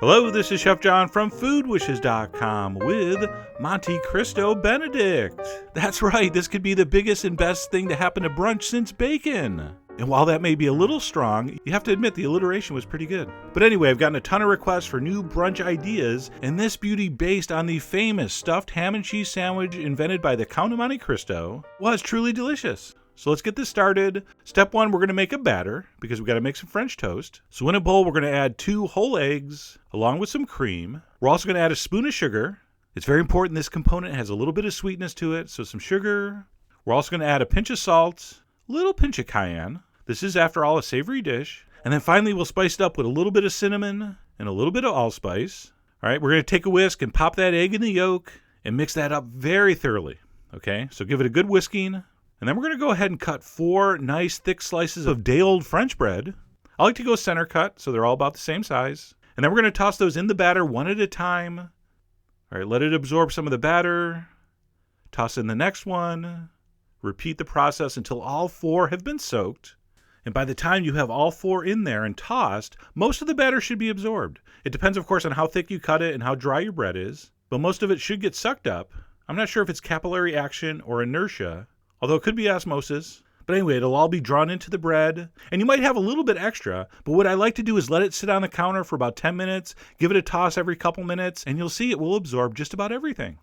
Hello, this is Chef John from foodwishes.com with Monte Cristo Benedict. That's right, this could be the biggest and best thing to happen to brunch since bacon. And while that may be a little strong, you have to admit the alliteration was pretty good. But anyway, I've gotten a ton of requests for new brunch ideas, and this beauty based on the famous stuffed ham and cheese sandwich invented by the Count of Monte Cristo was truly delicious. So let's get this started. Step one, we're going to make a batter because we've got to make some French toast. So in a bowl, we're going to add 2 whole eggs along with some cream. We're also going to add a spoon of sugar. It's very important this component has a little bit of sweetness to it, so some sugar. We're also going to add a pinch of salt, a little pinch of cayenne. This is, after all, a savory dish. And then finally, we'll spice it up with a little bit of cinnamon and a little bit of allspice. All right, we're going to take a whisk and pop that egg in the yolk and mix that up very thoroughly. Okay, so give it a good whisking. And then we're going to go ahead and cut 4 nice thick slices of day-old French bread. I like to go center cut, so they're all about the same size. And then we're going to toss those in the batter one at a time. All right, let it absorb some of the batter. Toss in the next one. Repeat the process until all 4 have been soaked. And by the time you have all 4 in there and tossed, most of the batter should be absorbed. It depends, of course, on how thick you cut it and how dry your bread is. But most of it should get sucked up. I'm not sure if it's capillary action or inertia, although it could be osmosis. But anyway, it'll all be drawn into the bread. And you might have a little bit extra, but what I like to do is let it sit on the counter for about 10 minutes, give it a toss every couple minutes, and you'll see it will absorb just about everything.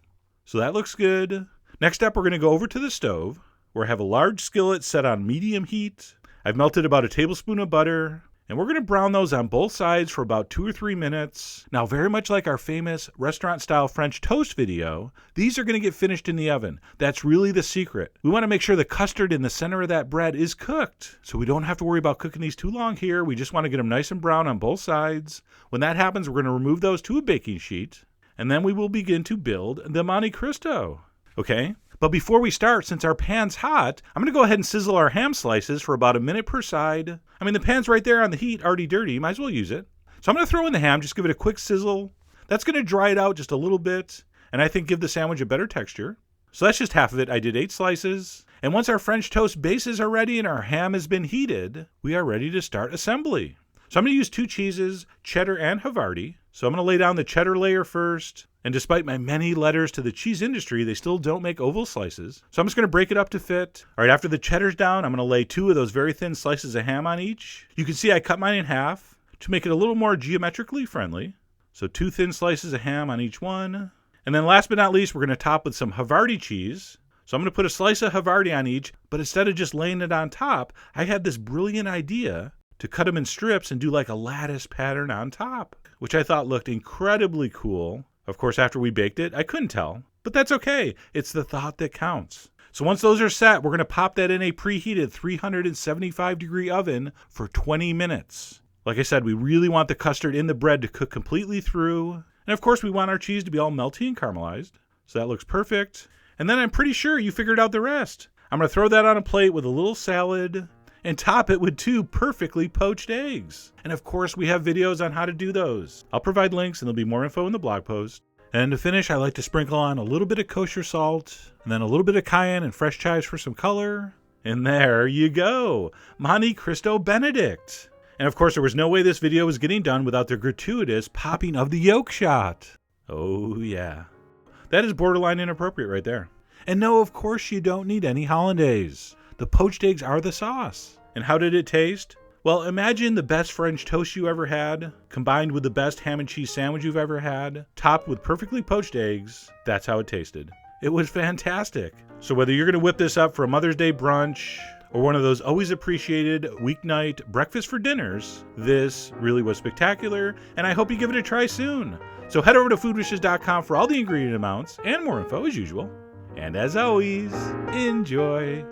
So that looks good. Next up, we're going to go over to the stove, where I have a large skillet set on medium heat. I've melted about a tablespoon of butter, and we're going to brown those on both sides for about 2 or 3 minutes. Now, very much like our famous restaurant-style French toast video, these are going to get finished in the oven. That's really the secret. We want to make sure the custard in the center of that bread is cooked, so we don't have to worry about cooking these too long here. We just want to get them nice and brown on both sides. When that happens, we're going to remove those to a baking sheet, and then we will begin to build the Monte Cristo. Okay? But before we start, since our pan's hot, I'm going to go ahead and sizzle our ham slices for about 1 minute per side. I mean, the pan's right there on the heat, already dirty. Might as well use it. So I'm going to throw in the ham, just give it a quick sizzle. That's going to dry it out just a little bit, and I think give the sandwich a better texture. So that's just half of it. I did 8 slices. And once our French toast bases are ready and our ham has been heated, we are ready to start assembly. So I'm going to use 2 cheeses, cheddar and Havarti. So I'm going to lay down the cheddar layer first. And despite my many letters to the cheese industry, they still don't make oval slices. So I'm just going to break it up to fit. All right, after the cheddar's down, I'm going to lay 2 of those very thin slices of ham on each. You can see I cut mine in half to make it a little more geometrically friendly. So 2 thin slices of ham on each one. And then last but not least, we're going to top with some Havarti cheese. So I'm going to put a slice of Havarti on each, but instead of just laying it on top, I had this brilliant idea to cut them in strips and do like a lattice pattern on top, which I thought looked incredibly cool. Of course, after we baked it, I couldn't tell, but that's okay. It's the thought that counts. So once those are set, we're going to pop that in a preheated 375-degree oven for 20 minutes. Like I said, we really want the custard in the bread to cook completely through. And of course, we want our cheese to be all melty and caramelized. So that looks perfect. And then I'm pretty sure you figured out the rest. I'm going to throw that on a plate with a little salad and top it with 2 perfectly poached eggs. And of course, we have videos on how to do those. I'll provide links and there'll be more info in the blog post. And to finish, I like to sprinkle on a little bit of kosher salt and then a little bit of cayenne and fresh chives for some color. And there you go, Monte Cristo Benedict. And of course, there was no way this video was getting done without the gratuitous popping of the yolk shot. Oh yeah, that is borderline inappropriate right there. And no, of course you don't need any hollandaise. The poached eggs are the sauce. And how did it taste? Well, imagine the best French toast you ever had, combined with the best ham and cheese sandwich you've ever had, topped with perfectly poached eggs. That's how it tasted. It was fantastic. So whether you're going to whip this up for a Mother's Day brunch, or one of those always appreciated weeknight breakfast for dinners, this really was spectacular, and I hope you give it a try soon. So head over to foodwishes.com for all the ingredient amounts and more info as usual. And as always, enjoy.